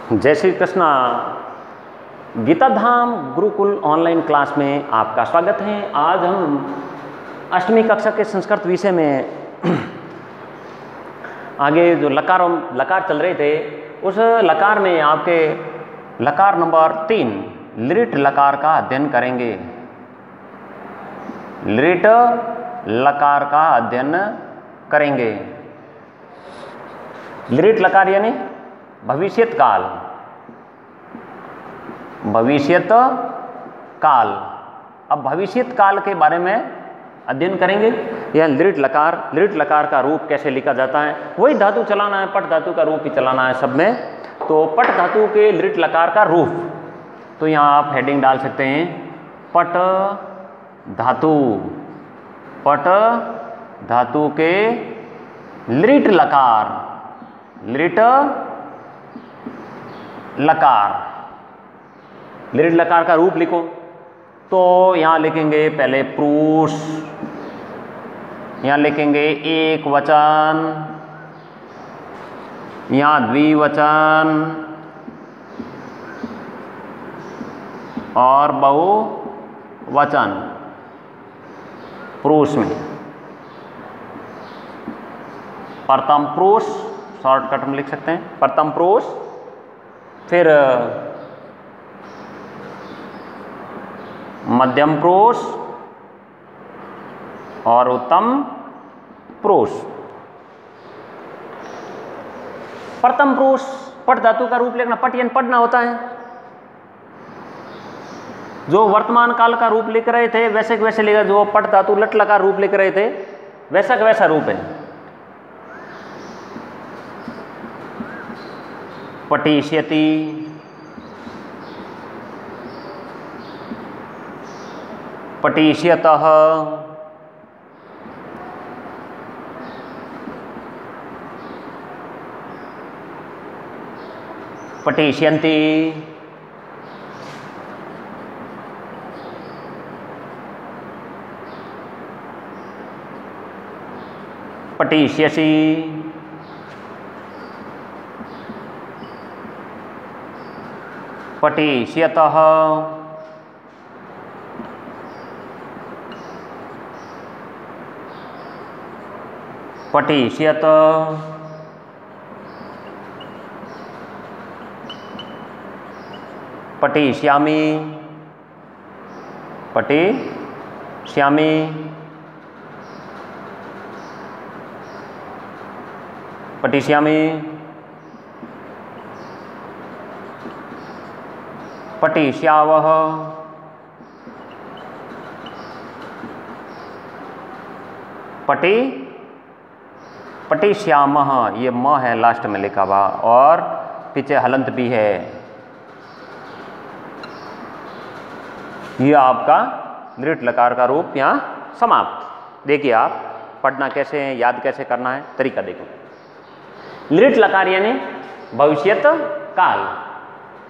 जय श्री कृष्णा। गीता धाम Gurukul online class में आपका स्वागत है। आज हम 8वीं कक्षा के संस्कृत विषय में आगे जो लकार चल रहे थे, उस लकार में आपके लकार नंबर 3 लिट लकार का अध्ययन करेंगे। लिट लकार का अध्ययन करेंगे। लिट लकार यानी भविष्यत काल। भविष्यत काल। अब भविष्यत काल के बारे में अध्ययन करेंगे। यह लिट लकार का रूप कैसे लिखा जाता है, वही धातु चलाना है, पट धातु का रूप ही चलाना है सब में। तो पट धातु के लिट लकार का रूप, तो यहाँ आप हेडिंग डाल सकते हैं पट धातु। पट धातु के लिट लकार। लिट लकार। लिट लकार का रूप लिखो। तो यहाँ लिखेंगे पहले पुरुष, यहाँ लिखेंगे एक वचन, यहाँ द्विवचन और बहुवचन पुरुष में। प्रथम पुरुष शॉर्टकट में लिख सकते हैं, प्रथम पुरुष, फिर मध्यम पुरुष और उत्तम पुरुष। प्रथम पुरुष पट धातु का रूप लिखना, पट यानी पढ़ना होता है। जो वर्तमान काल का रूप लिख रहे थे वैसे के वैसे लिखा, जो पट धातु लट लकार रूप लिख रहे थे वैसा का वैसा रूप है। पठिष्यति, पठिष्यतः, पठिष्यन्ति, पठिष्यसि, पठिष्यतः, पठिष्यत, पठिष्यामि, पठिष्यामि, पठिष्यामि, पठिष्यावः, पठिष्यामः, ये म है लास्ट में लिखा हुआ और पीछे हलंत भी है। ये आपका लिट लकार का रूप यहाँ समाप्त। देखिए आप पढ़ना कैसे है, याद कैसे करना है, तरीका देखो। लिट लकार यानी भविष्यत काल।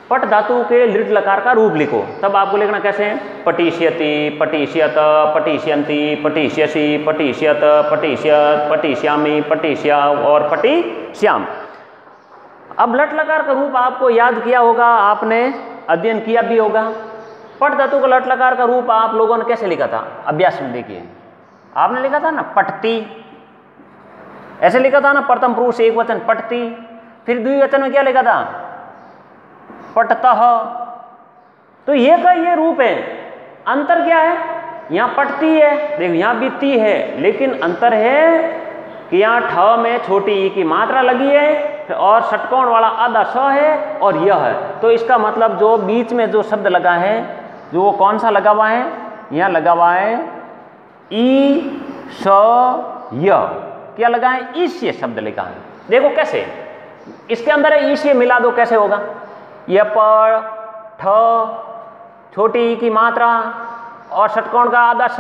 पट धातु के लिट लकार का रूप लिखो। तब आपको लिखना कैसे है, पठिष्यति, पठिष्यत, पठिष्यन्ति, पठिष्यसि, पठिष्यत, पठिष्यत, पठिष्यामि, पठिष्या और पठिष्याम। अब लट लकार का रूप आपको याद किया होगा, आपने अध्ययन किया भी होगा। पट धातु का लट लकार का रूप आप लोगों ने कैसे लिखा था, अभ्यास में देखिए। आपने लिखा था ना पठती, ऐसे लिखा था ना, प्रथम पुरुष एक वचन पठती। फिर द्विवचन में क्या लिखा था, पठतः। तो ये का ये रूप है। अंतर क्या है, यहाँ पठती है, देखो यहाँ भी ती है, लेकिन अंतर है कि यहाँ ठ में छोटी ई की मात्रा लगी है और षटकोण वाला आधा स है और यह है। तो इसका मतलब जो बीच में जो शब्द लगा है, जो वो कौन सा लगा हुआ है, यहाँ लगा हुआ है ई स य। क्या लगा है, ईश्य शब्द लिखा है। देखो कैसे इसके अंदर है, ईश्य मिला दो कैसे होगा। यह पर ठ, छोटी ई की मात्रा और षटकोण का आधा स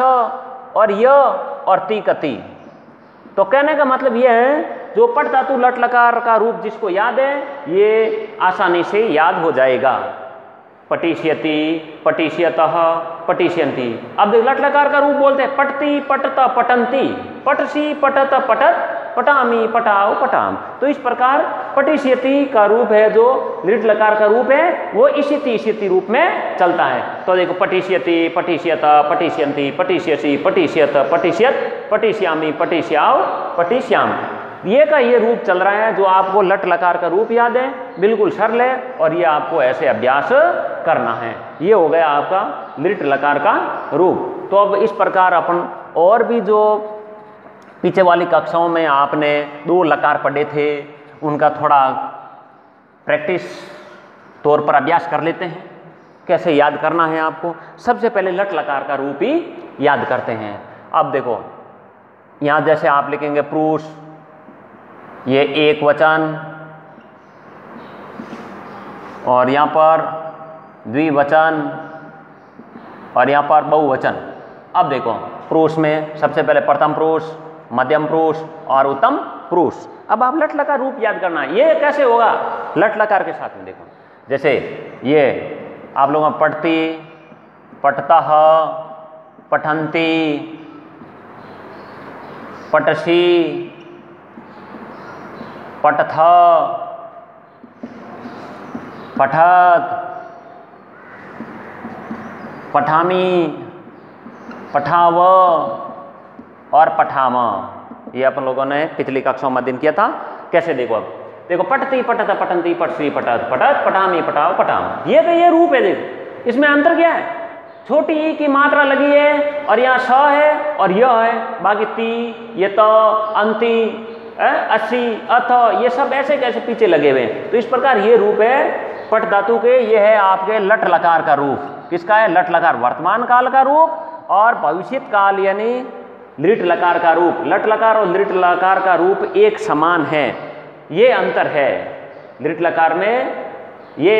और य और ती का ती। तो कहने का मतलब यह है, जो पट धातु लट लकार का रूप जिसको याद है, ये आसानी से याद हो जाएगा। पठिष्यति, पठिष्यतः, पठिष्यन्ति। अब देख लट लकार का रूप बोलते हैं, पठती, पठत, पठन्ति, पठसी, पठत, पठत, पटामी, पटाओ, पटाम। तो इस प्रकार पटिष्यति का रूप है जो लिट लकार का रूप है वो इष्यति रूप में चलता है। तो देखो पटिष्यति, पटिष्यत, पटिष्यन्ति, पटिष्यसि, पटिष्यत, पटिष्यत, पटिष्यामि, पटिष्याओ, पटिष्याम। ये का ये रूप चल रहा है जो आपको लट लकार का रूप याद है, बिल्कुल सरल है और ये आपको ऐसे अभ्यास करना है। ये हो गया आपका लिट लकार का रूप। तो अब इस प्रकार अपन और भी जो पीछे वाली कक्षाओं में आपने 2 लकार पढ़े थे उनका थोड़ा प्रैक्टिस तौर पर अभ्यास कर लेते हैं। कैसे याद करना है आपको? सबसे पहले लट लकार का रूप ही याद करते हैं। अब देखो यहाँ जैसे आप लिखेंगे पुरुष, ये एक वचन और यहाँ पर द्विवचन और यहाँ पर बहुवचन। अब देखो पुरुष में सबसे पहले प्रथम पुरुष, मध्यम पुरुष और उत्तम पुरुष। अब आप लट लकार रूप याद करना है। ये कैसे होगा? लट लकार के साथ में देखो, जैसे ये आप लोगों में पढ़ती, पठतः, पठन्ति, पठसि, पठथ, पठत, पठामि, पठाव और पठाम। ये अपन लोगों ने पिछली कक्षाओं में अध्ययन किया था। कैसे देखो, अब देखो पठती, पठत, पठन्ति, पठसी, पठत, पठत, पठामि, पठाव, पठाम। ये रूप है। देखो इसमें अंतर क्या है? छोटी ई की मात्रा लगी है और यहाँ स है और यह है, बाकी ती, ये त, अंति, अस्सी, अथ, ये सब ऐसे कैसे पीछे लगे हुए हैं। तो इस प्रकार ये रूप है पट धातु के। ये है आपके लट लकार का रूप। किसका है? लट लकार वर्तमान काल का रूप और भविष्यत काल यानी लिट लकार का रूप। लट लकार और लिट लकार का रूप एक समान है, ये अंतर है। लिट लकार में ये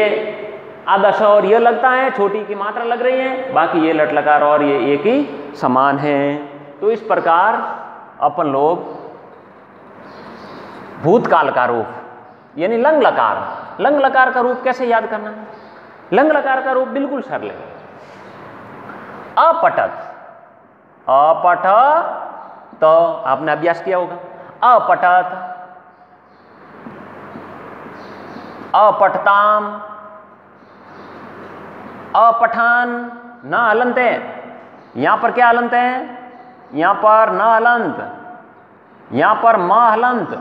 आधा स और ये लगता है, छोटी की मात्रा लग रही है, बाकी ये लट लकार और ये एक ही समान है। तो इस प्रकार अपन लोग भूतकाल का रूप यानी लंग लकार, लंग लकार का रूप कैसे याद करना है? लंग लकार का रूप बिल्कुल सरल है। अपठत, अपठ तो आपने अभ्यास किया होगा। अपठत, अपठताम, अपठान, न अलंत है। यहां पर क्या अलंत है? यहां पर न अलंत, यहां पर म हलंत।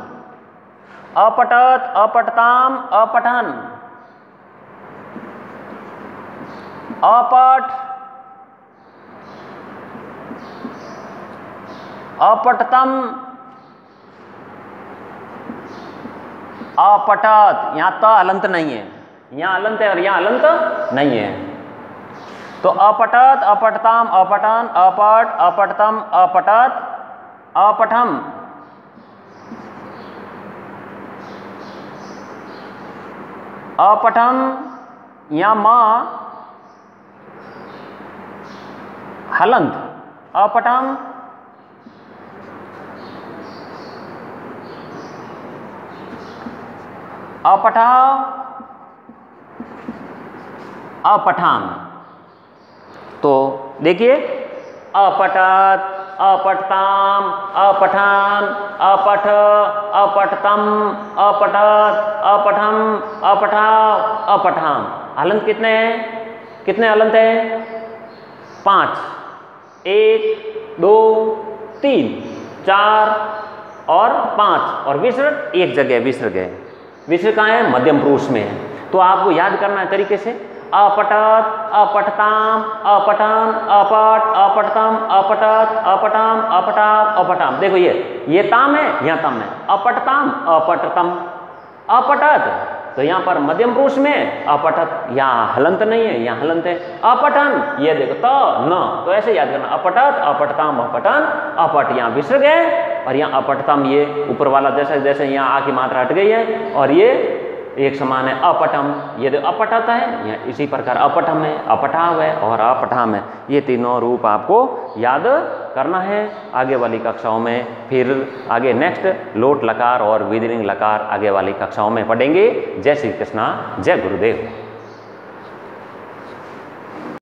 अपठत, अपठताम, अपठन, अपठ, अपठतम, अपठत। यहां त अलंत नहीं है, यहां अलंत है और यहां अलंत नहीं है। तो अपठत, अपठताम, अपठन, अपठ, अपठतम, अपठत, अपठम, अपठम, यहां मां हलंत, अपठम, अपठाव, अपठाम। तो देखिए अपठत, अपठताम, अपठान, अपठ, अपठतम, अपठत, अपठम, अपठाव, अपठाम। हलंत कितने हैं? कितने हलंत हैं? 5। 1, 2, 3, 4 और 5 और विसर्ग एक जगह विसर्ग है। विसर्ग कहाँ है? मध्यम पुरुष में है। तो आपको याद करना है तरीके से अपठत, अपठताम, अपठन, अपठ, अपठतम, अपठत, अपठाम, अपठाव, अपठाम। देखो ये ताम है, यहाँ ताम है। अपठताम, अपठतम, अपठत तो यहाँ पर मध्यम पुरुष में, अपठत यहाँ हलंत नहीं है, यहाँ हलंत है। अपठन ये देखो तो न, तो ऐसे याद करना अपठत, अपठताम, अपठन, अपठ यहाँ विसर्ग है और यहाँ अपठतम ये ऊपर वाला जैसे जैसे यहाँ आ की मात्रा हट गई है और ये एक समान है। अपठम ये अपठत है, यहाँ इसी प्रकार अपठम है, अपठाव है और अपठाम है। ये तीनों रूप आपको याद करना है। आगे वाली कक्षाओं में फिर आगे नेक्स्ट लोट लकार और विदरिंग लकार आगे वाली कक्षाओं में पढ़ेंगे। जय श्री कृष्णा, जय गुरुदेव।